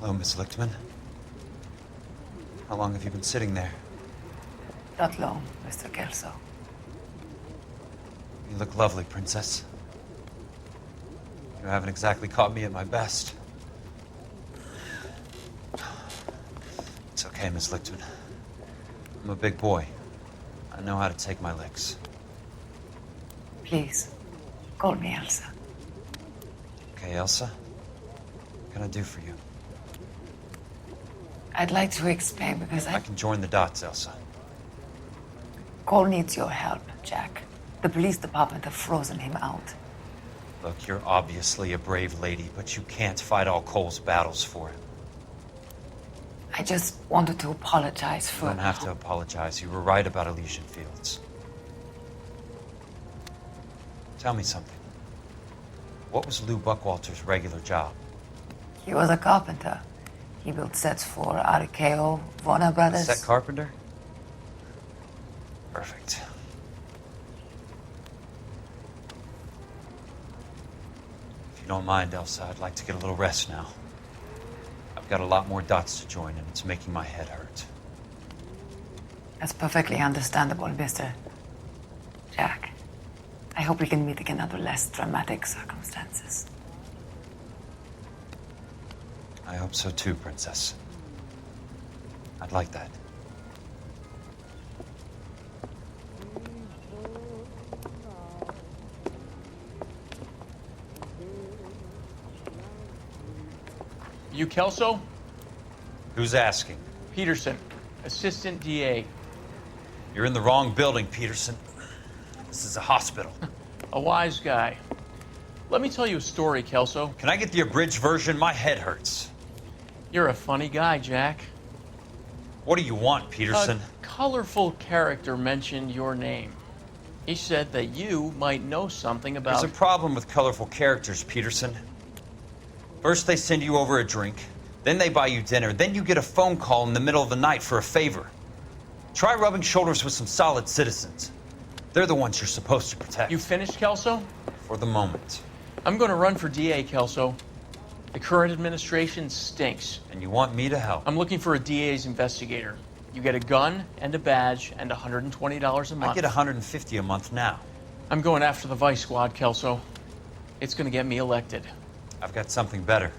Hello, Miss Lichtman. How long have you been sitting there? Not long, Mr. Kelso. You look lovely, Princess. You haven't exactly caught me at my best. It's okay, Miss Lichtman. I'm a big boy. I know how to take my licks. Please, call me Elsa. Okay, Elsa? What can I do for you? I'd like to explain because I can join the dots, Elsa. Cole needs your help, Jack. The police department have frozen him out. Look, you're obviously a brave lady, but you can't fight all Cole's battles for him. I just wanted to apologize for... You don't have to apologize. You were right about Elysian Fields. Tell me something. What was Lou Buckwalter's regular job? He was a carpenter. He built sets for RKO, Warner Brothers. Set carpenter? Perfect. If you don't mind, Elsa, I'd like to get a little rest now. I've got a lot more dots to join, and it's making my head hurt. That's perfectly understandable, Mr. Jack. I hope we can meet again under less dramatic circumstances. I hope so too, Princess. I'd like that. You Kelso? Who's asking? Peterson, Assistant DA. You're in the wrong building, Peterson. This is a hospital. A wise guy. Let me tell you a story, Kelso. Can I get the abridged version? My head hurts. You're a funny guy, Jack. What do you want, Peterson? A colorful character mentioned your name. He said that you might know something about... There's a problem with colorful characters, Peterson. First they send you over a drink, then they buy you dinner, then you get a phone call in the middle of the night for a favor. Try rubbing shoulders with some solid citizens. They're the ones you're supposed to protect. You finished, Kelso? For the moment. I'm going to run for DA, Kelso. The current administration stinks. And you want me to help? I'm looking for a DA's investigator. You get a gun and a badge and $120 a month. I get $150 a month now. I'm going after the Vice Squad, Kelso. It's going to get me elected. I've got something better.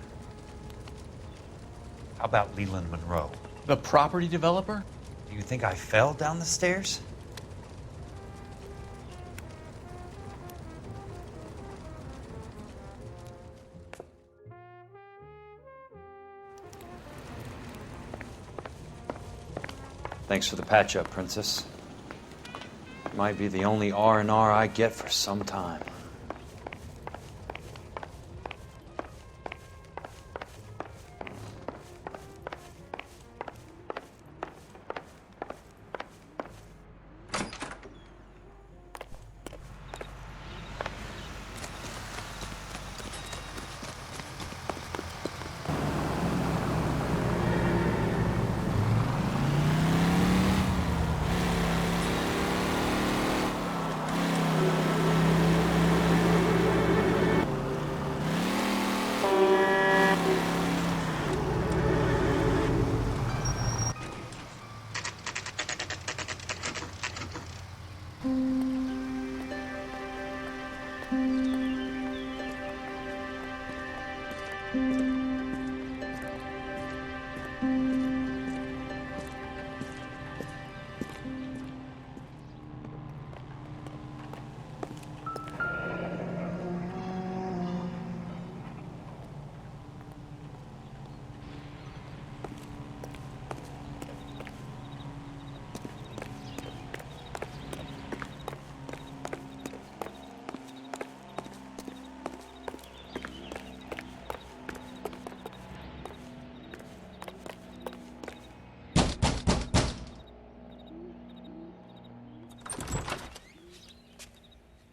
How about Leland Monroe? The property developer? Do you think I fell down the stairs? Thanks for the patch-up, Princess. Might be the only R&R I get for some time.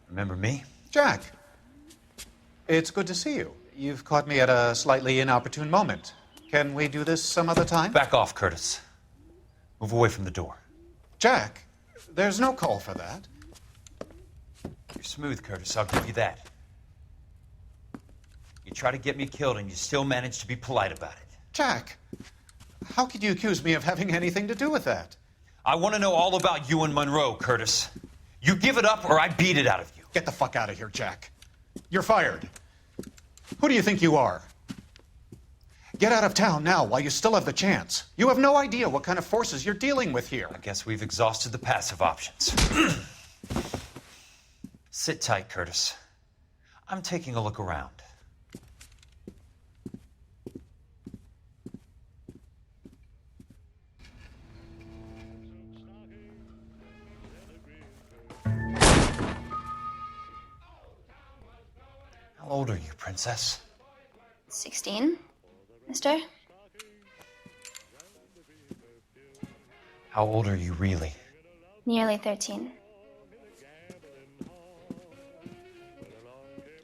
Remember me? Jack, it's good to see you. You've caught me at a slightly inopportune moment. Can we do this some other time? Back off, Curtis. Move away from the door. Jack, there's no call for that. You're smooth, Curtis. I'll give you that. You try to get me killed and you still manage to be polite about it. Jack, how could you accuse me of having anything to do with that? I want to know all about you and Monroe, Curtis. You give it up or I beat it out of you. Get the fuck out of here, Jack. You're fired. Who do you think you are? Get out of town now while you still have the chance. You have no idea what kind of forces you're dealing with here. I guess we've exhausted the passive options. Sit tight, Curtis. I'm taking a look around. How old are you, Princess? 16, mister? How old are you really? Nearly 13.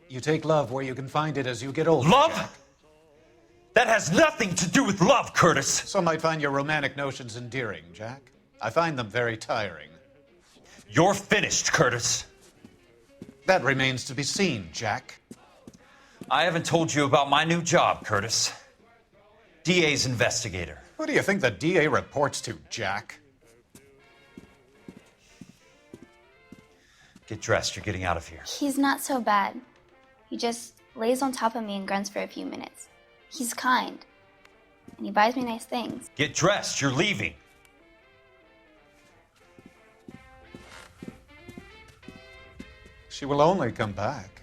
You take love where you can find it as you get older, Love? Jack. That has nothing to do with love, Curtis. Some might find your romantic notions endearing, Jack. I find them very tiring. You're finished, Curtis. That remains to be seen, Jack. I haven't told you about my new job, Curtis. DA's investigator. Who do you think the DA reports to, Jack? Get dressed, you're getting out of here. He's not so bad. He just lays on top of me and grunts for a few minutes. He's kind. And he buys me nice things. Get dressed, you're leaving. She will only come back.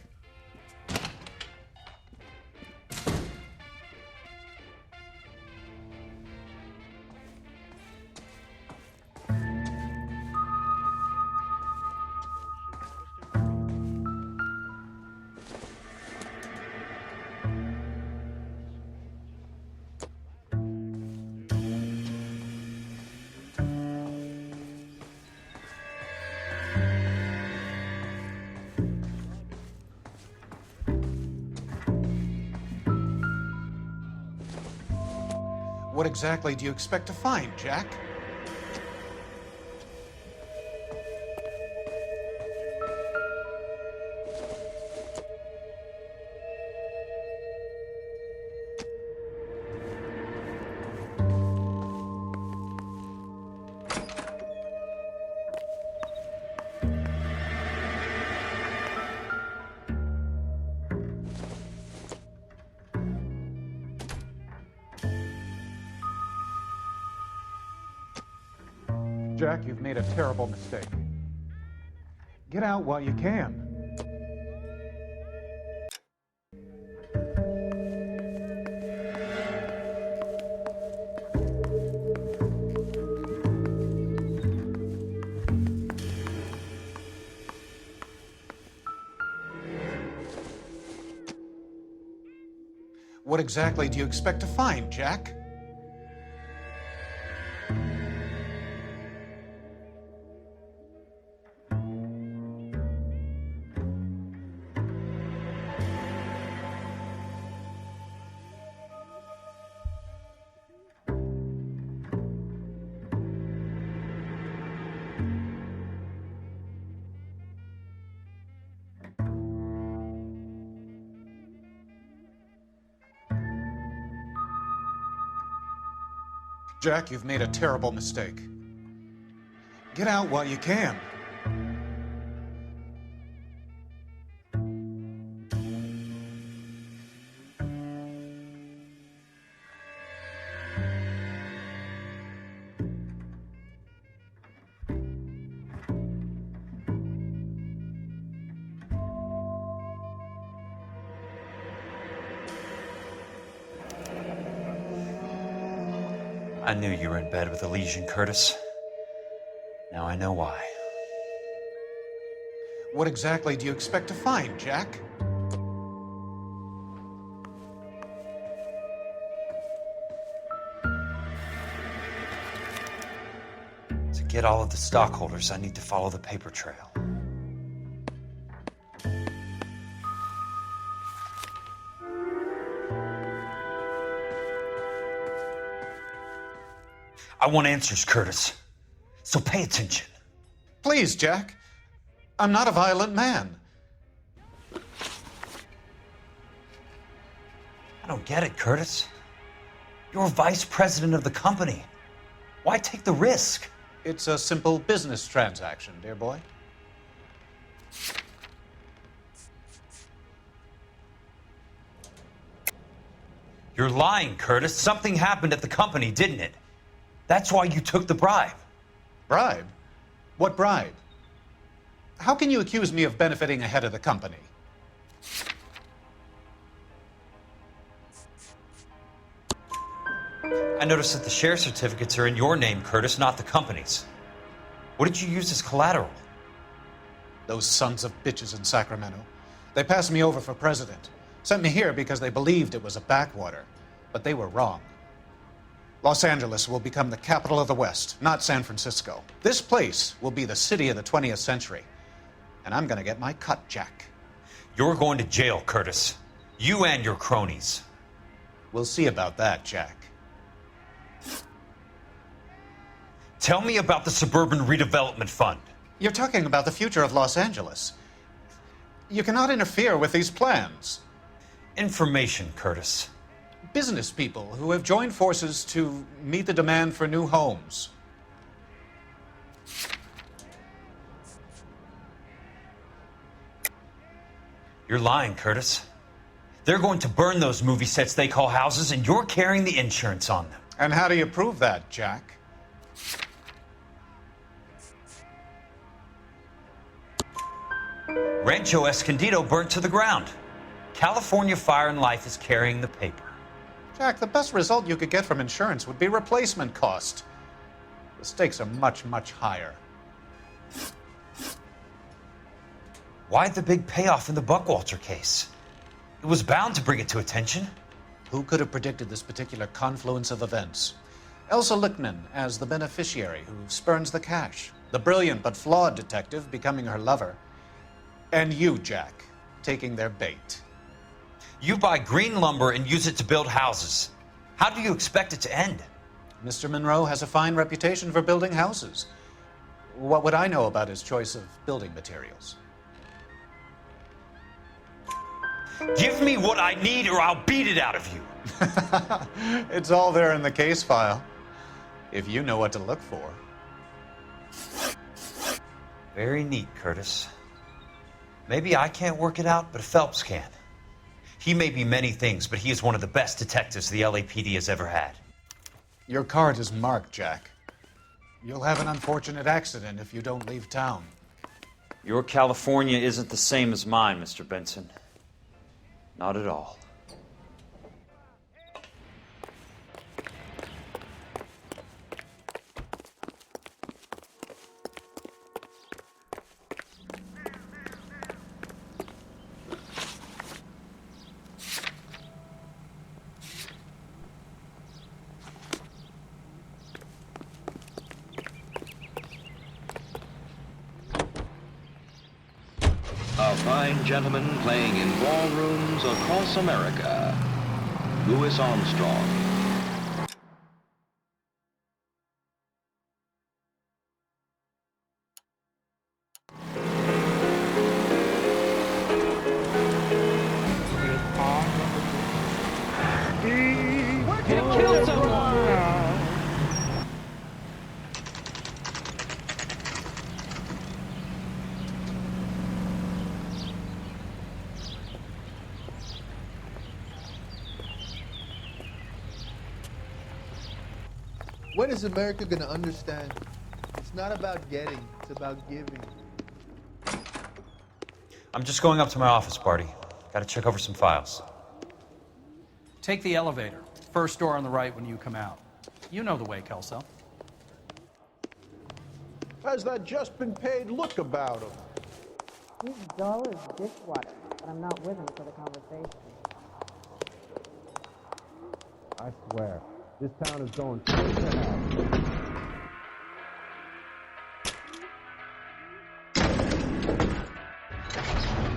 What exactly do you expect to find, Jack? Jack, you've made a terrible mistake. Get out while you can. What exactly do you expect to find, Jack? Jack, you've made a terrible mistake. Get out while you can. I knew you were in bed with a lesion, Curtis. Now I know why. What exactly do you expect to find, Jack? To get all of the stockholders, I need to follow the paper trail. I want answers, Curtis. So pay attention. Please, Jack. I'm not a violent man. I don't get it, Curtis. You're vice president of the company. Why take the risk? It's a simple business transaction, dear boy. You're lying, Curtis. Something happened at the company, didn't it? That's why you took the bribe. Bribe? What bribe? How can you accuse me of benefiting ahead of the company? I noticed that the share certificates are in your name, Curtis, not the company's. What did you use as collateral? Those sons of bitches in Sacramento. They passed me over for president. Sent me here because they believed it was a backwater. But they were wrong. Los Angeles will become the capital of the West, not San Francisco. This place will be the city of the 20th century. And I'm gonna get my cut, Jack. You're going to jail, Curtis. You and your cronies. We'll see about that, Jack. Tell me about the Suburban Redevelopment Fund. You're talking about the future of Los Angeles. You cannot interfere with these plans. Information, Curtis. Business people who have joined forces to meet the demand for new homes. You're lying, Curtis. They're going to burn those movie sets they call houses, and you're carrying the insurance on them. And how do you prove that, Jack? Rancho Escondido burnt to the ground. California Fire and Life is carrying the paper. Jack, the best result you could get from insurance would be replacement cost. The stakes are much, much higher. Why the big payoff in the Buckwalter case? It was bound to bring it to attention. Who could have predicted this particular confluence of events? Elsa Lichtman as the beneficiary who spurns the cash. The brilliant but flawed detective becoming her lover. And you, Jack, taking their bait. You buy green lumber and use it to build houses. How do you expect it to end? Mr. Monroe has a fine reputation for building houses. What would I know about his choice of building materials? Give me what I need or I'll beat it out of you. It's all there in the case file, if you know what to look for. Very neat, Curtis. Maybe I can't work it out, but Phelps can. He may be many things, but he is one of the best detectives the LAPD has ever had. Your card is marked, Jack. You'll have an unfortunate accident if you don't leave town. Your California isn't the same as mine, Mr. Benson. Not at all. A fine gentleman playing in ballrooms across America. Louis Armstrong. Kill someone! When is America going to understand? It's not about getting, it's about giving. I'm just going up to my office, Barty. Gotta check over some files. Take the elevator. First door on the right when you come out. You know the way, Kelso. How's that just been paid look about him? He's dull as dishwater, but I'm not with him for the conversation. I swear, this town is going straight to hell.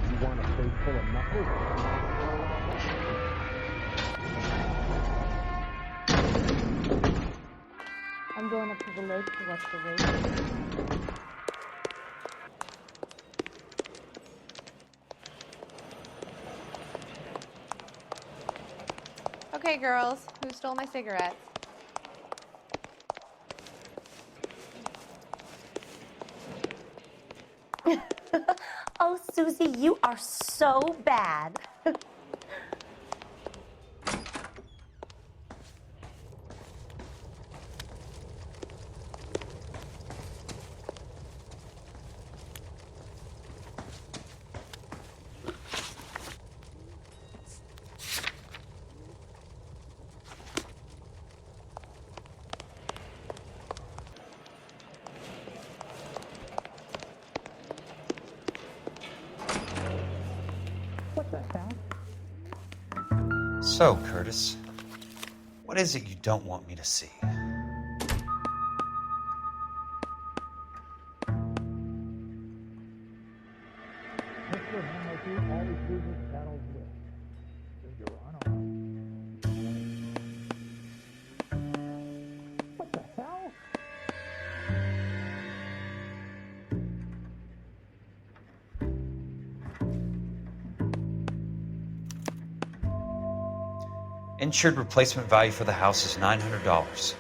You want a face full of knuckles? I'm going up to the lake to watch the race. Okay, Okay, girls, who stole my cigarettes? Oh, Susie, you are so bad. So, Curtis, what is it you don't want me to see? Mr. Hamilton always loses battles with. If you're What the hell? Insured replacement value for the house is $900.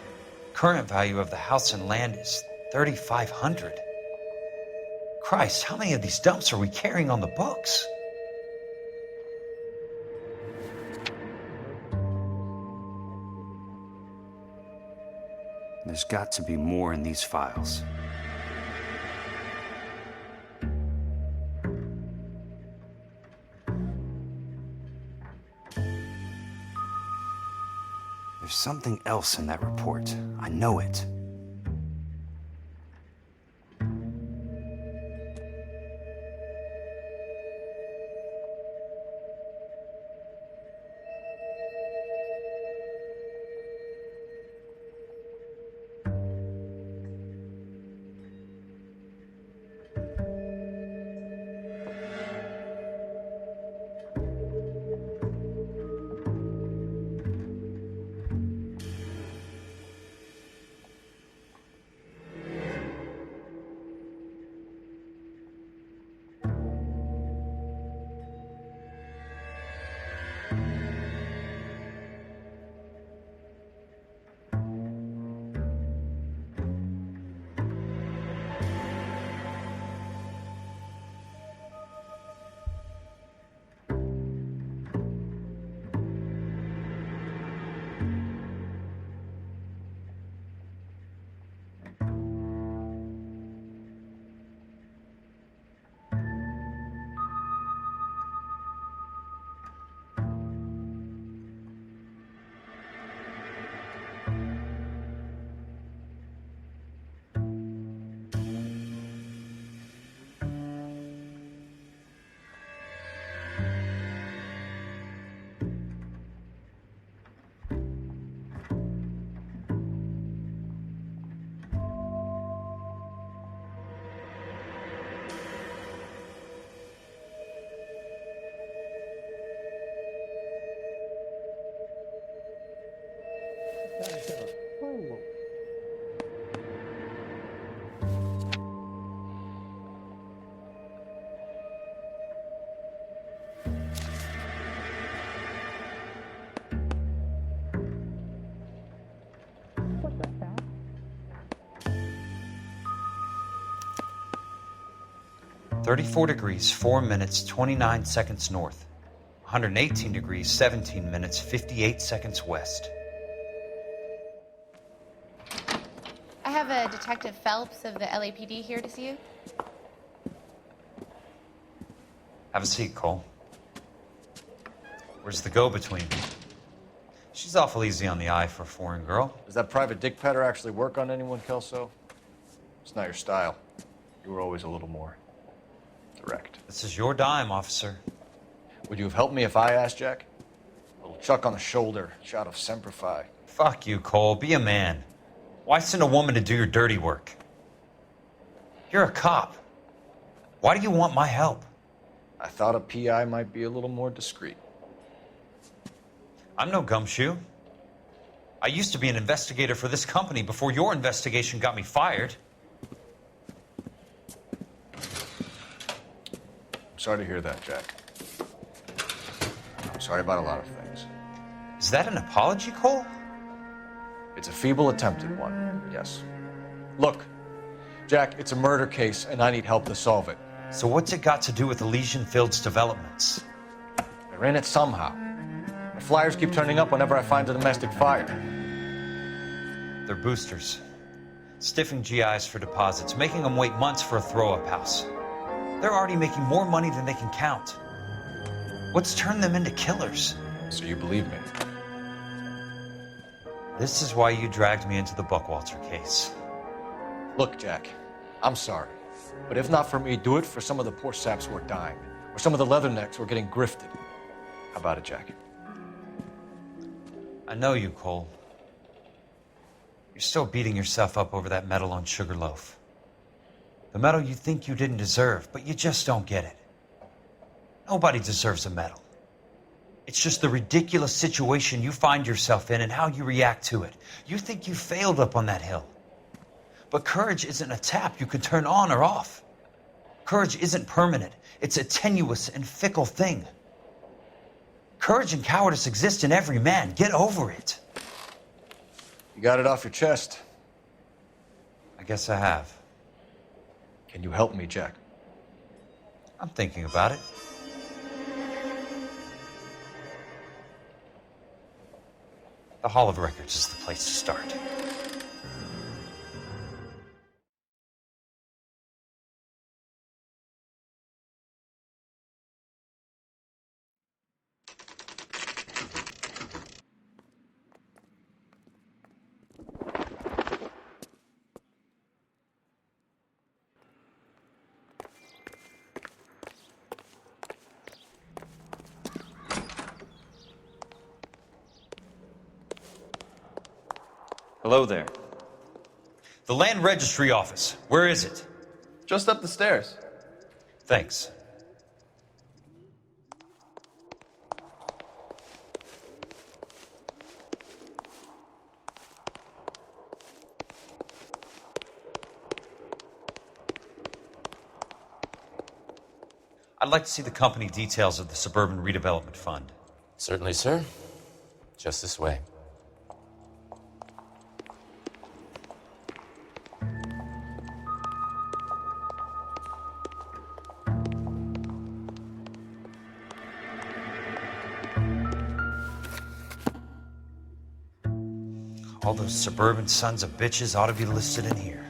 Current value of the house and land is $3,500. Christ, how many of these dumps are we carrying on the books? There's got to be more in these files. There's something else in that report. I know it. Oh. 34 degrees, 4 minutes, 29 seconds north. 118 degrees, 17 minutes, 58 seconds west. I have a Detective Phelps of the LAPD here to see you. Have a seat, Cole. Where's the go-between? She's awful easy on the eye for a foreign girl. Does that private dick petter actually work on anyone, Kelso? It's not your style. You were always a little more direct. This is your dime, officer. Would you have helped me if I asked, Jack? A little chuck on the shoulder, shot of Semper Fi. Fuck you, Cole. Be a man. Why send a woman to do your dirty work? You're a cop. Why do you want my help? I thought a PI might be a little more discreet. I'm no gumshoe. I used to be an investigator for this company before your investigation got me fired. I'm sorry to hear that, Jack. I'm sorry about a lot of things. Is Is that an apology, Cole? It's a feeble attempt at one, yes. Look, Jack, it's a murder case, and I need help to solve it. So what's it got to do with Elysian Fields developments? They're in it somehow. The flyers keep turning up whenever I find a domestic fire. They're boosters. Stiffing GIs for deposits, making them wait months for a throw-up house. They're already making more money than they can count. What's turned them into killers? So you believe me? This is why you dragged me into the Buckwalter case. Look, Jack, I'm sorry. But if not for me, do it for some of the poor saps who are dying. Or some of the leathernecks who are getting grifted. How about it, Jack? I know you, Cole. You're still beating yourself up over that medal on Sugarloaf. The medal you think you didn't deserve, but you just don't get it. Nobody deserves a medal. It's just the ridiculous situation you find yourself in and how you react to it. You think you failed up on that hill. But courage isn't a tap you can turn on or off. Courage isn't permanent. It's a tenuous and fickle thing. Courage and cowardice exist in every man. Get over it. You got it off your chest. I guess I have. Can you help me, Jack? I'm thinking about it. The Hall of Records is the place to start. Hello there. The Land Registry Office. Where is it? Just up the stairs. Thanks. I'd like to see the company details of the Suburban Redevelopment Fund. Certainly, sir. Just this way. All those suburban sons of bitches ought to be listed in here.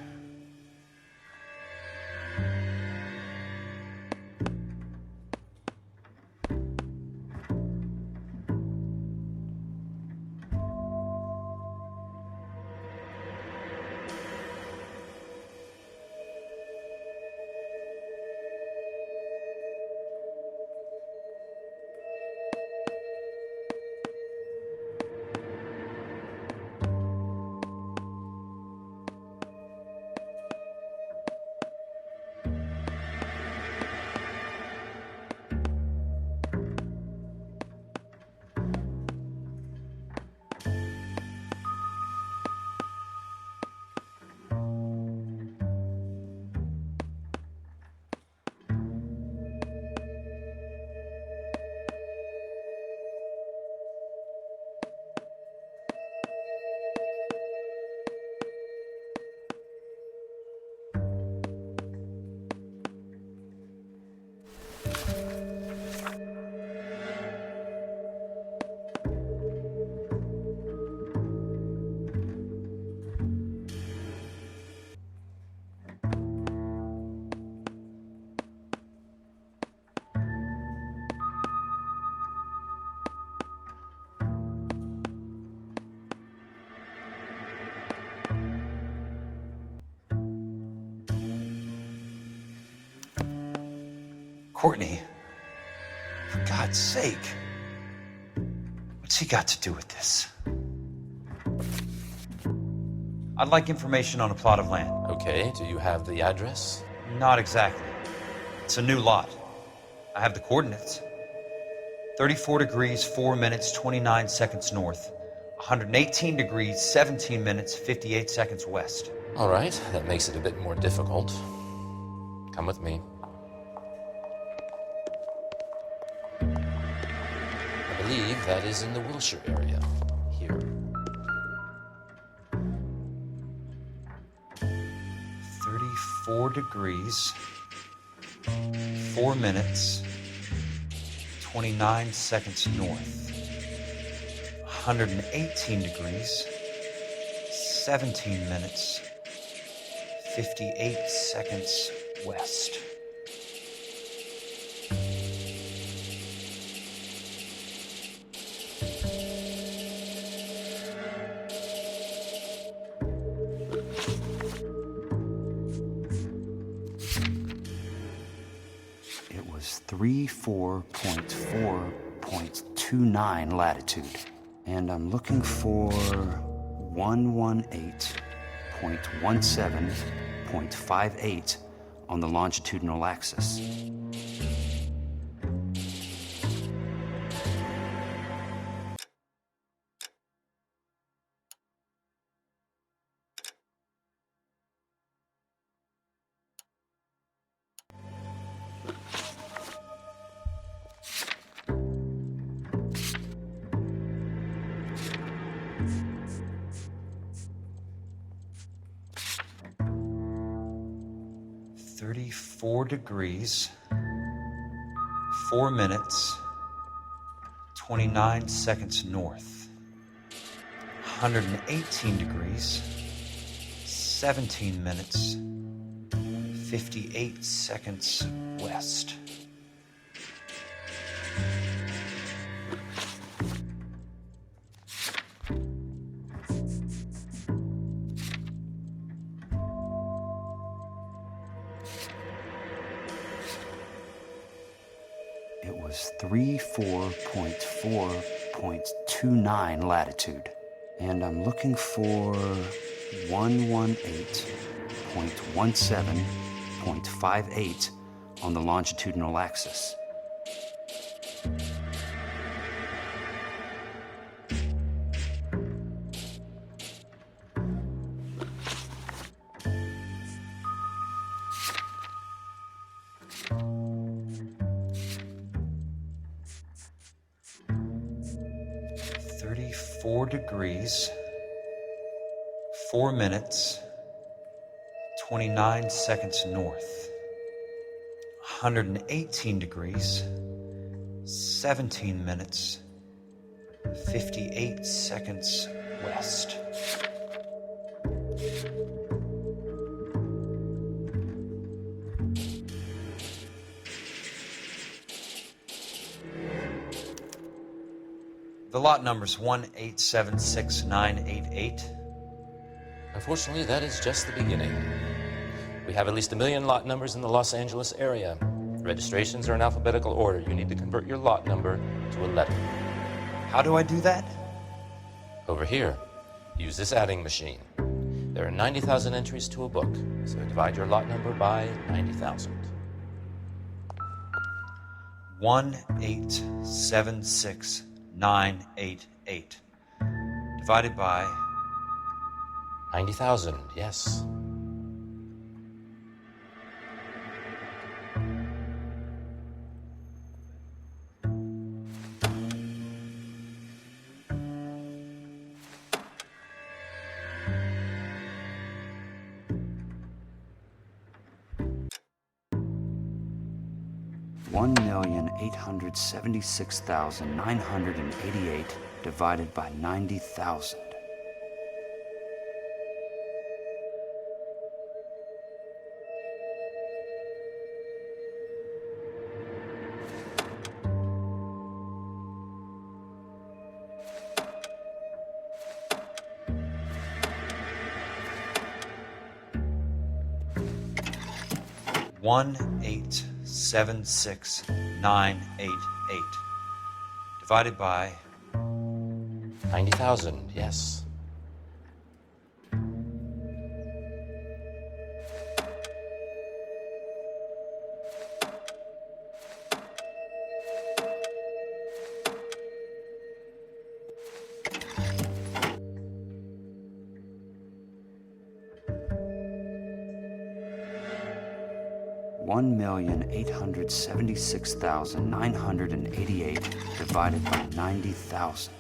Courtney, for God's sake, what's he got to do with this? I'd like information on a plot of land. Okay, do you have the address? Not exactly. It's a new lot. I have the coordinates. 34 degrees, 4 minutes, 29 seconds north. 118 degrees, 17 minutes, 58 seconds west. All right, that makes it a bit more difficult. Come with me. believe that is in the Wilshire area. Here. 34 degrees, 4 minutes, 29 seconds north. 118 degrees, 17 minutes, 58 seconds west. It was 34.4.29 latitude. And I'm looking for 118.17.58 on the longitudinal axis. Degrees, 4 minutes, 29 seconds north. 118 degrees, 17 minutes, 58 seconds west. It was 34.4.29 latitude. And I'm looking for 118.17.58 on the longitudinal axis. Degrees, 4 minutes, 29 seconds north. 118 degrees, 17 minutes, 58 seconds west. The lot number's 1876988. Unfortunately, that is just the beginning. We have at least 1 million lot numbers in the Los Angeles area. Registrations are in alphabetical order. You need to convert your lot number to a letter. How do I do that? Over here, use this adding machine. There are 90,000 entries to a book, so divide your lot number by 90,000. 1876988 divided by 90,000, yes. $1,876,988 divided by 90,000. $1,876,988 divided by 90,000, yes. 1,876,988 divided by 90,000.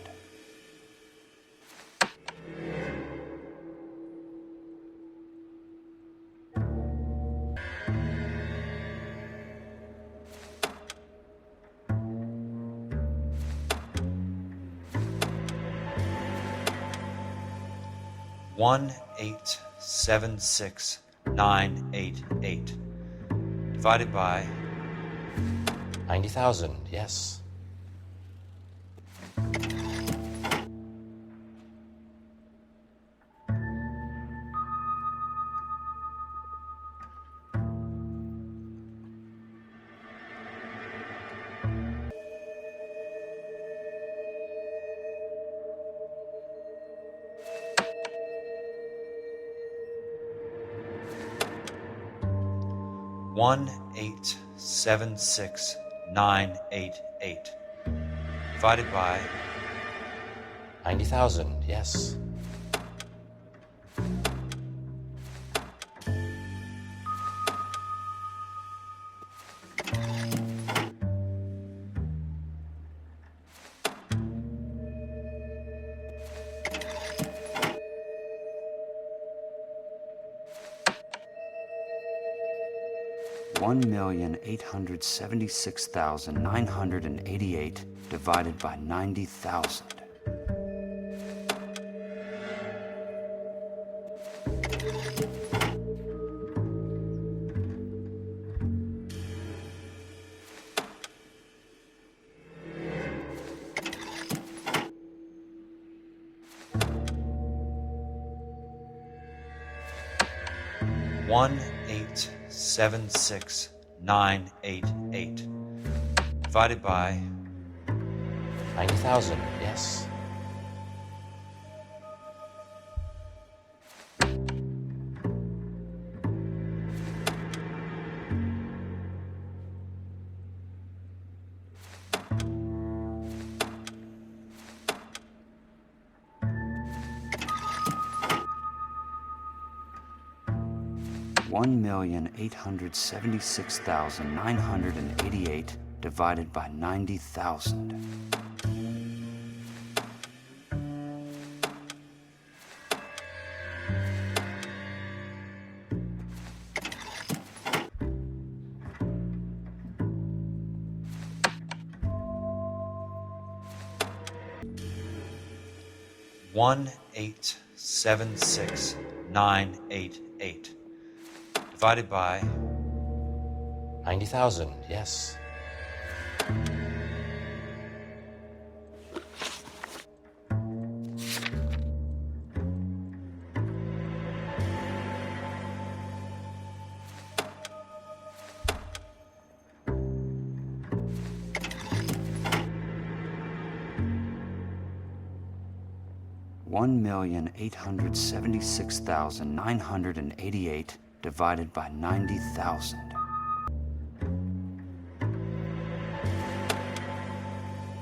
$1,876,988 divided by 90,000, yes. $1,876,988 divided by 90,000, yes. $1,876,988 divided by 90,000. $1,876,988 divided by 90,000, yes. $1,876,988 divided by 90,000. $1,876,988 divided by 90,000, yes. $1,876,988 divided by 90,000.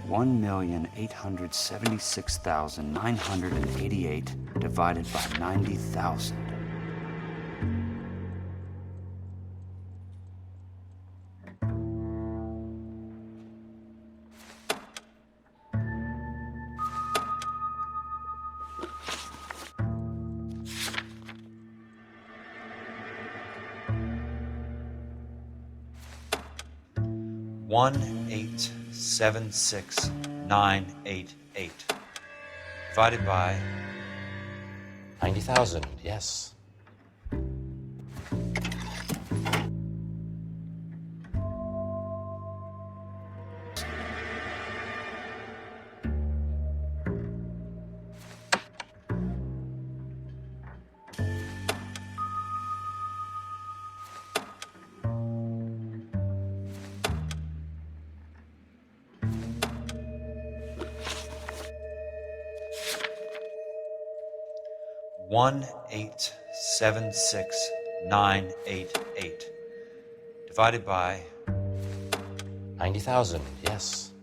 $1,876,988 divided by 90,000. $1,876,988 divided by 90,000, yes. $1,876,988 divided by 90,000, yes.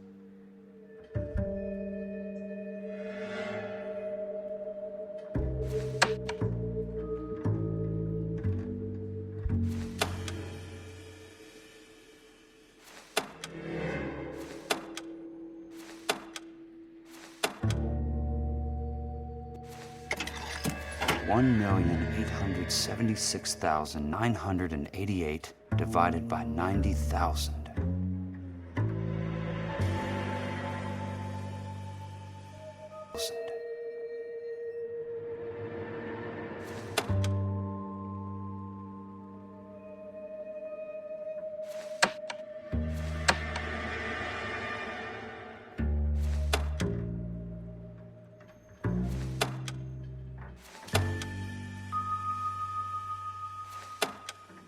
1,876,988 divided by 90,000.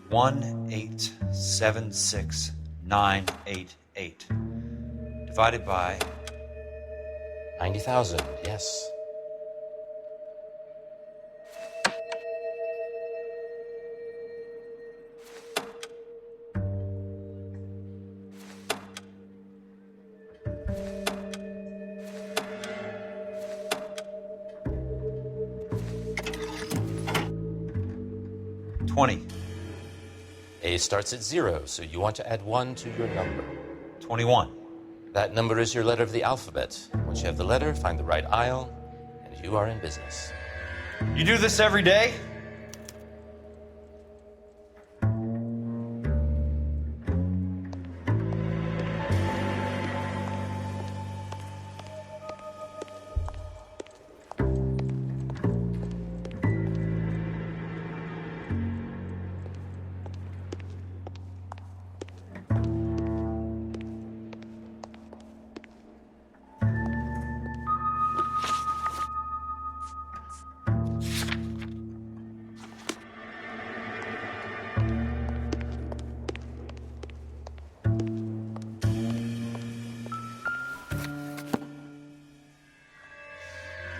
One 876,988 divided by 90,000, yes. A starts at 0, so you want to add 1 to your number. 21. That number is your letter of the alphabet. Once you have the letter, find the right aisle, and you are in business. You do this every day?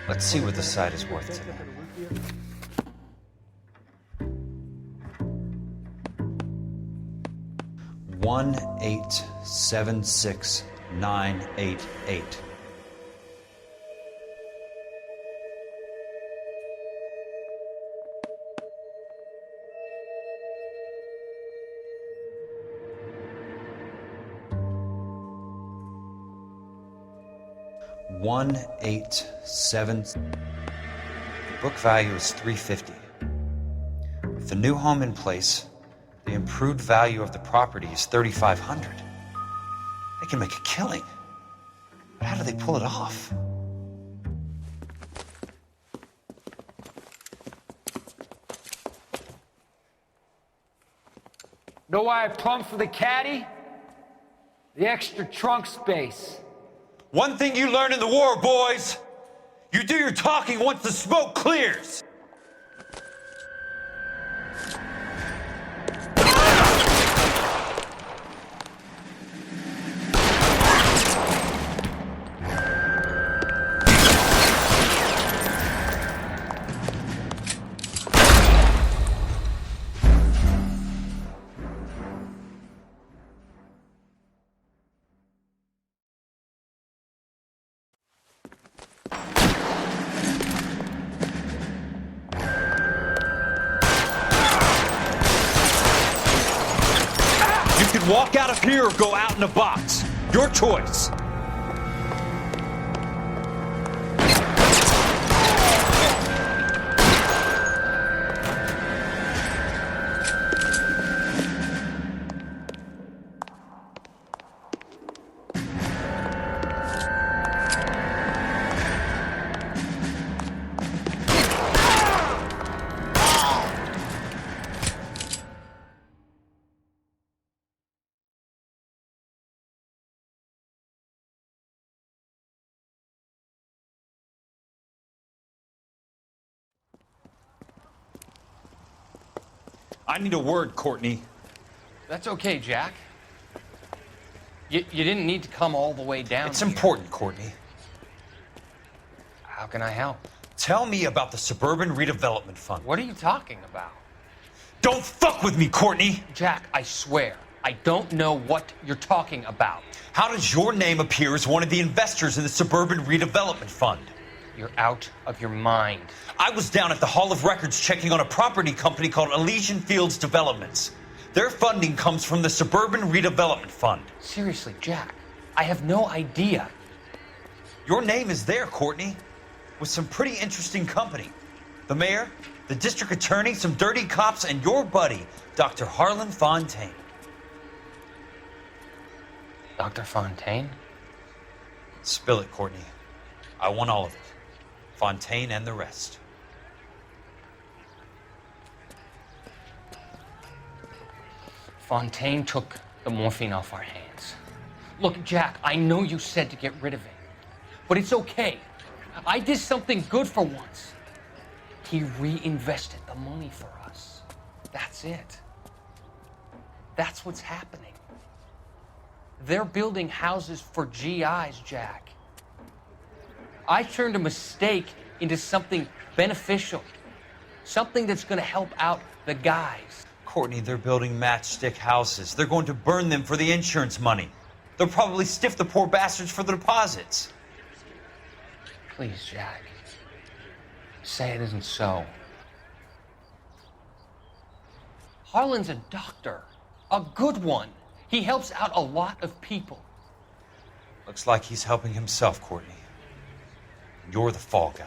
Let's see what the site is worth today. One 876,988. One 877. The book value is $350. With the new home in place, the improved value of the property is $3,500. They can make a killing. But how do they pull it off? Know why I plumbed for the caddy? The extra trunk space. One thing you learn in the war, boys. You do your talking once the smoke clears. Walk out of here or go out in a box. Your choice. I need a word, Courtney. That's okay, Jack. You didn't need to come all the way down It's here. important, Courtney. How can I help? Tell me about the Suburban Redevelopment Fund. What are you talking about? Don't fuck with me, Courtney! Jack, I swear, I don't know what you're talking about. How does your name appear as one of the investors in the Suburban Redevelopment Fund? You're out of your mind. I was down at the Hall of Records checking on a property company called Elysian Fields Developments. Their funding comes from the Suburban Redevelopment Fund. Seriously, Jack, I have no idea. Your name is there, Courtney, with some pretty interesting company. The mayor, the district attorney, some dirty cops, and your buddy, Dr. Harlan Fontaine. Dr. Fontaine? Spill it, Courtney. I want all of it. Fontaine and the rest. Fontaine took the morphine off our hands. Look, Jack, I know you said to get rid of it, but it's okay. I did something good for once. He reinvested the money for us. That's it. That's what's happening. They're building houses for GIs, Jack. I turned a mistake into something beneficial, something that's going to help out the guys. Courtney, they're building matchstick houses. They're going to burn them for the insurance money. They'll probably stiff the poor bastards for the deposits. Please, Jack. Say it isn't so. Harlan's a doctor. A good one. He helps out a lot of people. Looks like he's helping himself, Courtney. You're the fall guy.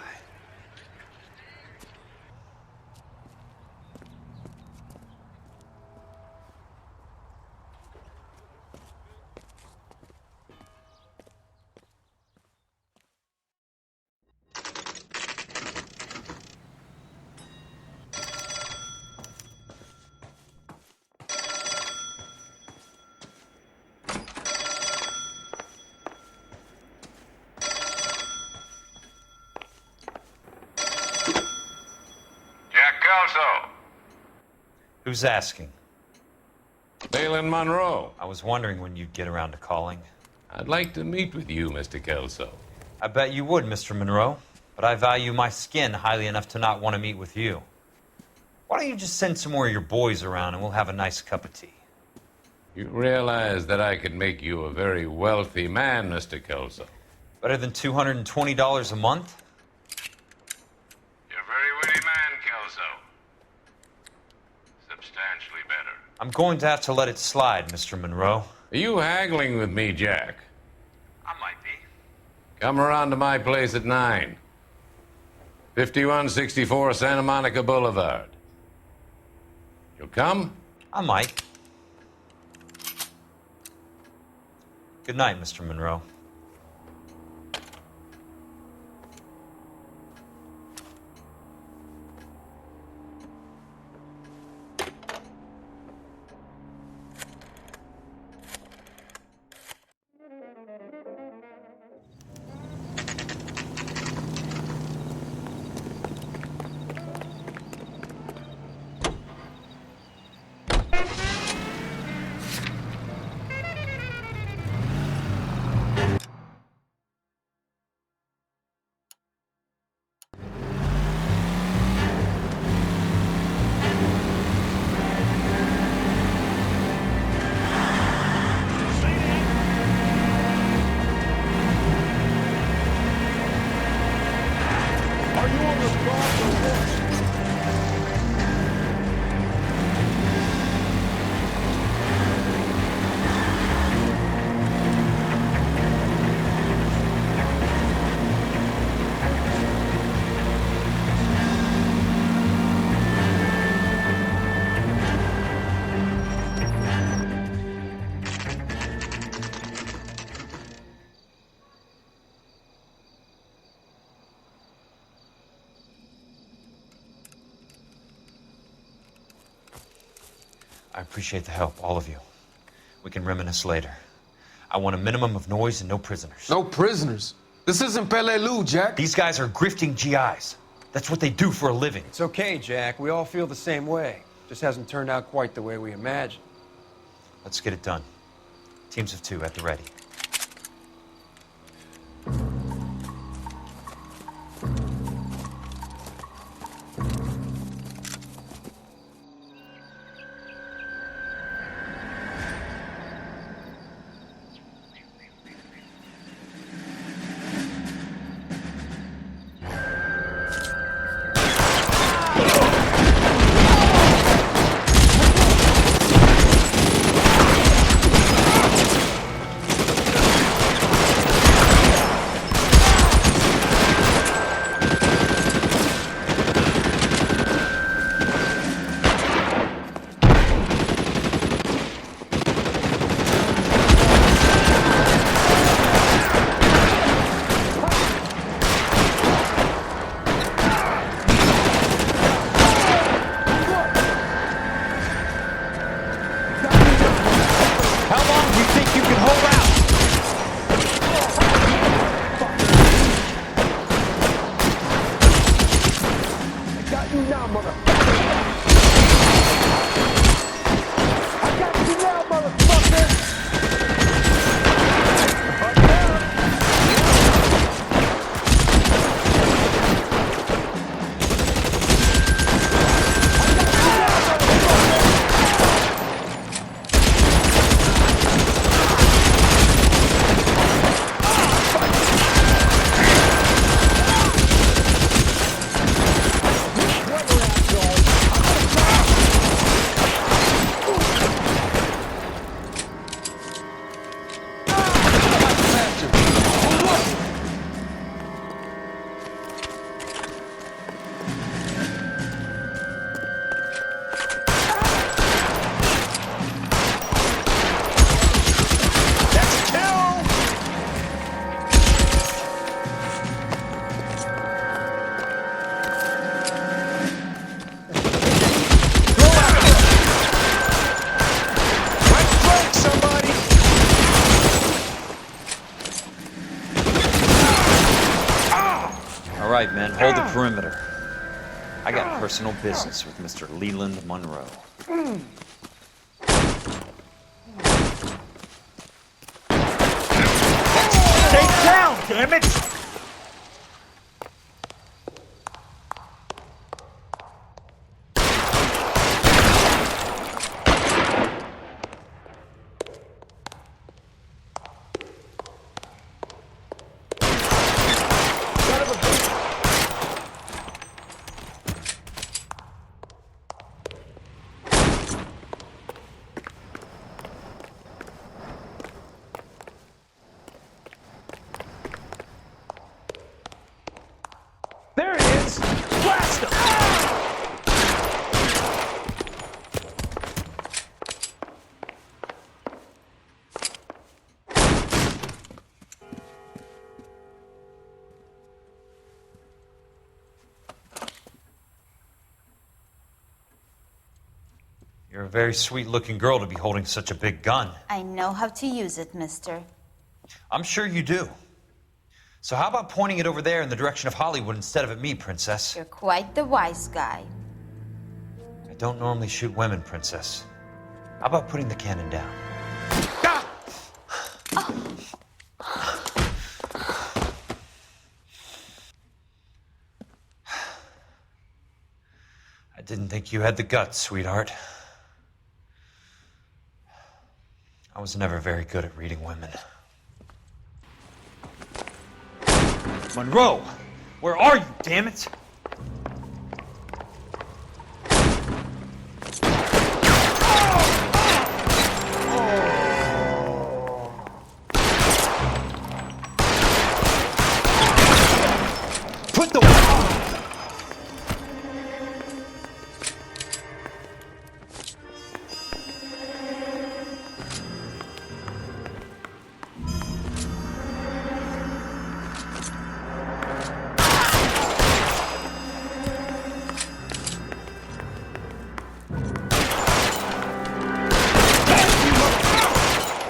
Who's asking? Balin Monroe. I was wondering when you'd get around to calling. I'd like to meet with you, Mr. Kelso. I bet you would, Mr. Monroe. But I value my skin highly enough to not want to meet with you. Why don't you just send some more of your boys around and we'll have a nice cup of tea? You realize that I could make you a very wealthy man, Mr. Kelso. Better than $220 a month? You're a very witty man, Kelso. Substantially better. I'm going to have to let it slide, Mr. Monroe. Are you haggling with me, Jack? I might be. Come around to my place at 9. 5164 Santa Monica Boulevard. You'll come? I might. Good night, Mr. Monroe. I appreciate the help, all of you. We can reminisce later. I want a minimum of noise and no prisoners. No prisoners? This isn't Peleliu, Jack. These guys are grifting GIs. That's what they do for a living. It's okay, Jack. We all feel the same way. Just hasn't turned out quite the way we imagined. Let's get it done. Teams of 2 at the ready. All right, men, hold the perimeter. I got personal business with Mr. Leland Monroe. Stay down, damn it! There it is! Blast him! You're a very sweet-looking girl to be holding such a big gun. I know how to use it, mister. I'm sure you do. So how about pointing it over there in the direction of Hollywood instead of at me, Princess? You're quite the wise guy. I don't normally shoot women, Princess. How about putting the cannon down? I didn't think you had the guts, sweetheart. I was never very good at reading women. Monroe! Where are you, damn it? Put the...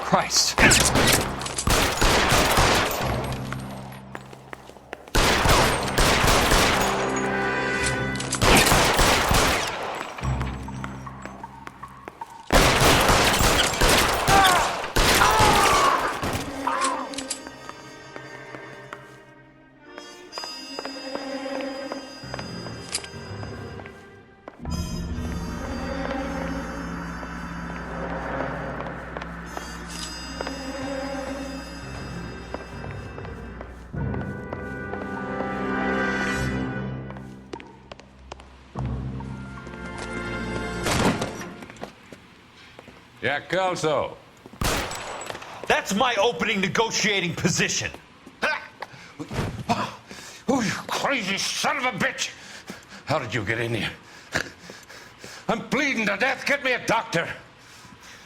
Christ. Jack Kelso. That's my opening negotiating position. Oh, you crazy son of a bitch! How did you get in here? I'm bleeding to death. Get me a doctor.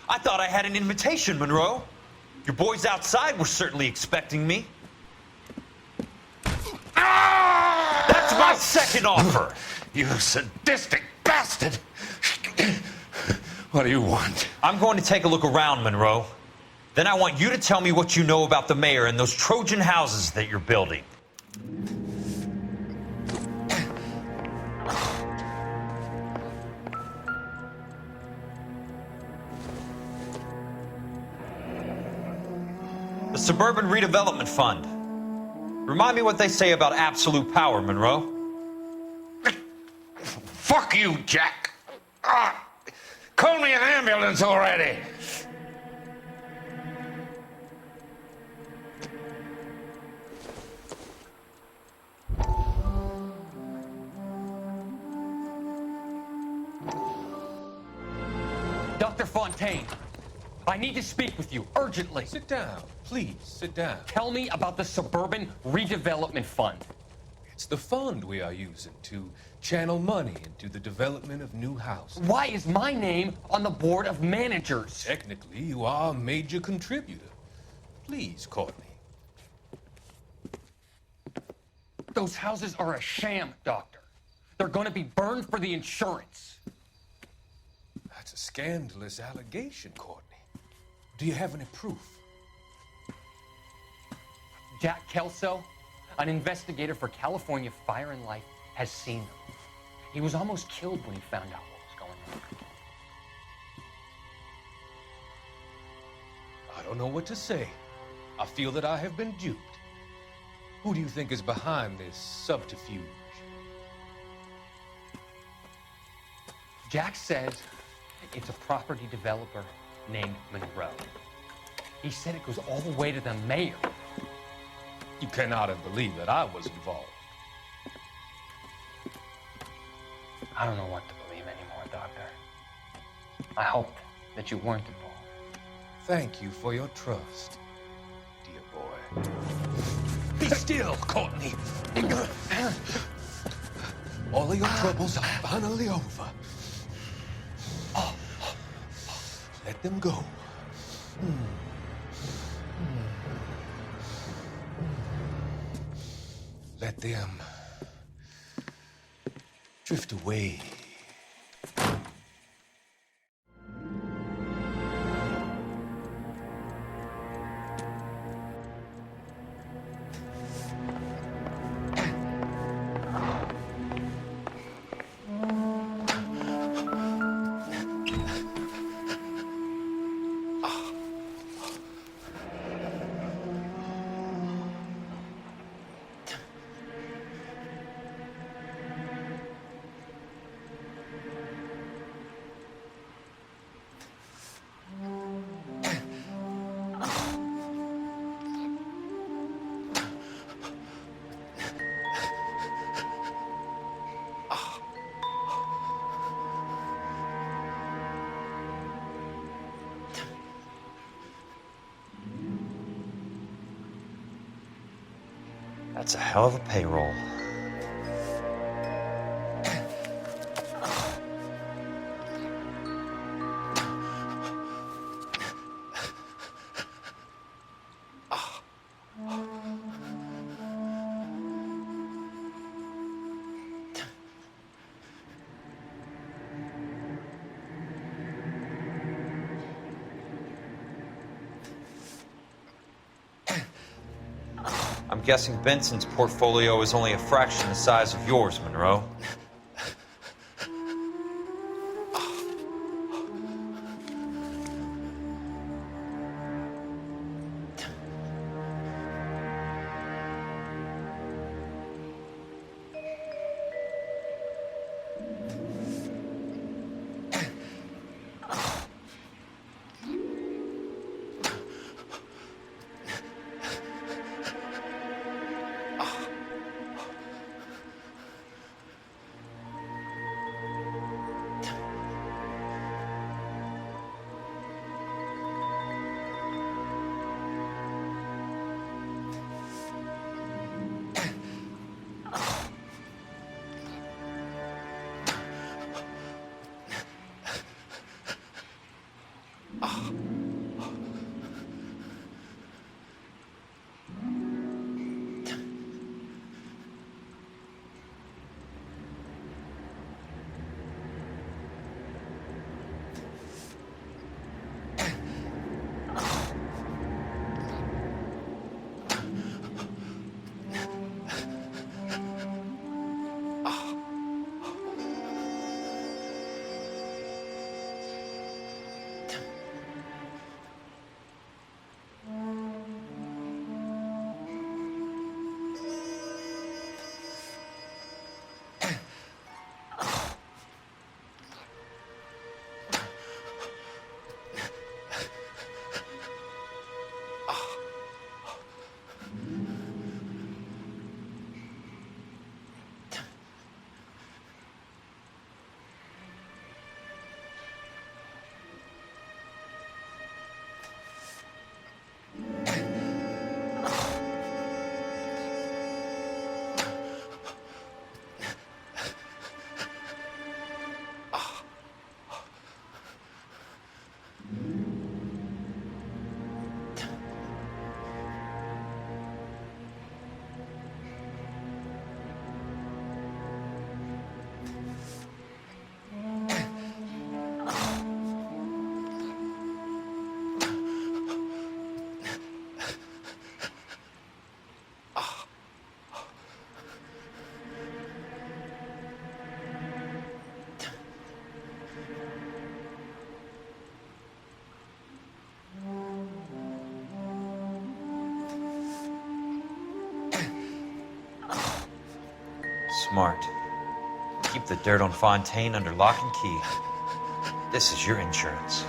I thought I had an invitation, Monroe. Your boys outside were certainly expecting me. That's my second offer. You sadistic bastard! What do you want? I'm going to take a look around, Monroe. Then I want you to tell me what you know about the mayor and those Trojan houses that you're building. The Suburban Redevelopment Fund. Remind me what they say about absolute power, Monroe. Fuck you, Jack. Call me an ambulance already. Dr. Fontaine, I need to speak with you urgently. Sit down. Please, sit down. Tell me about the Suburban Redevelopment Fund. It's the fund we are using to channel money into the development of new houses. Why is my name on the board of managers? Technically, you are a major contributor. Please, Courtney. Those houses are a sham, Doctor. They're going to be burned for the insurance. That's a scandalous allegation, Courtney. Do you have any proof? Jack Kelso, An investigator for California Fire and Life has seen them. He was almost killed when he found out what was going on. I don't know what to say. I feel that I have been duped. Who do you think is behind this subterfuge? Jack says it's a property developer named Monroe. He said it goes all the way to the mayor. You cannot have believed that I was involved. I don't know what to believe anymore, Doctor. I hoped that you weren't involved. Thank you for your trust, dear boy. Be still, Courtney. All of your troubles are finally over. Let them go. Let them drift away. That's a hell of a payroll. I'm guessing Benson's portfolio is only a fraction the size of yours, Monroe. Smart. Keep the dirt on Fontaine under lock and key. This is your insurance.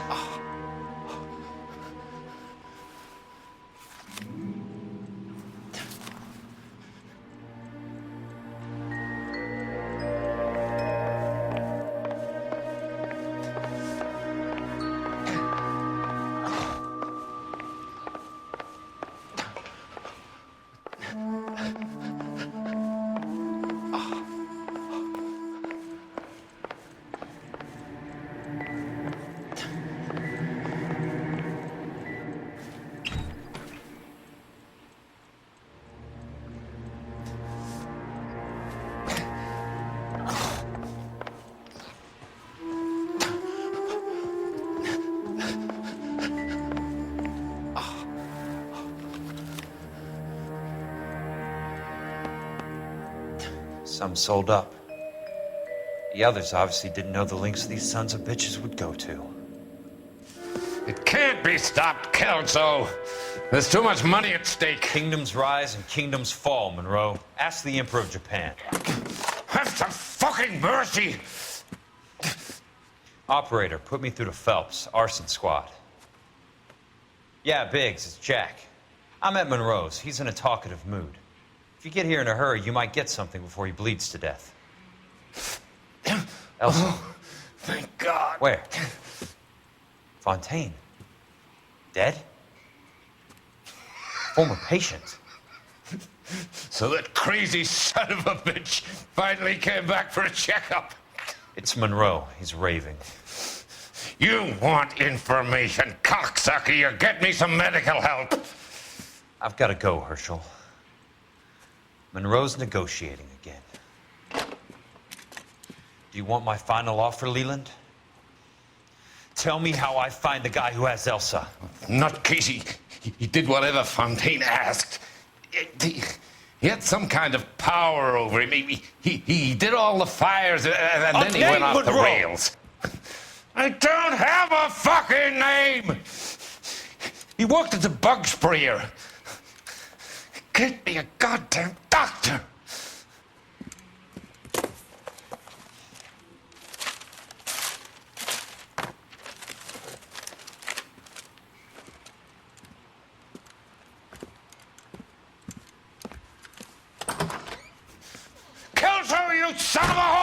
Some sold up. The others obviously didn't know the lengths these sons of bitches would go to. It can't be stopped, Kelso. There's too much money at stake. Kingdoms rise and kingdoms fall, Monroe. Ask the Emperor of Japan. Have some fucking mercy! Operator, put me through to Phelps, arson squad. Yeah, Biggs, it's Jack. I'm at Monroe's. He's in a talkative mood. If you get here in a hurry, you might get something before he bleeds to death. Elsa. Oh, thank God. Where? Fontaine. Dead? Former patient. So that crazy son of a bitch finally came back for a checkup. It's Monroe. He's raving. You want information, cocksucker. You get me some medical help. I've got to go, Herschel. Monroe's negotiating again. Do you want my final offer, Leland? Tell me how I find the guy who has Elsa. Not Casey. He did whatever Fontaine asked. He had some kind of power over him. He did all the fires, and then he went off the rails. I don't have a fucking name! He worked as a bug sprayer. Get me a goddamn doctor! Kelso, you son of a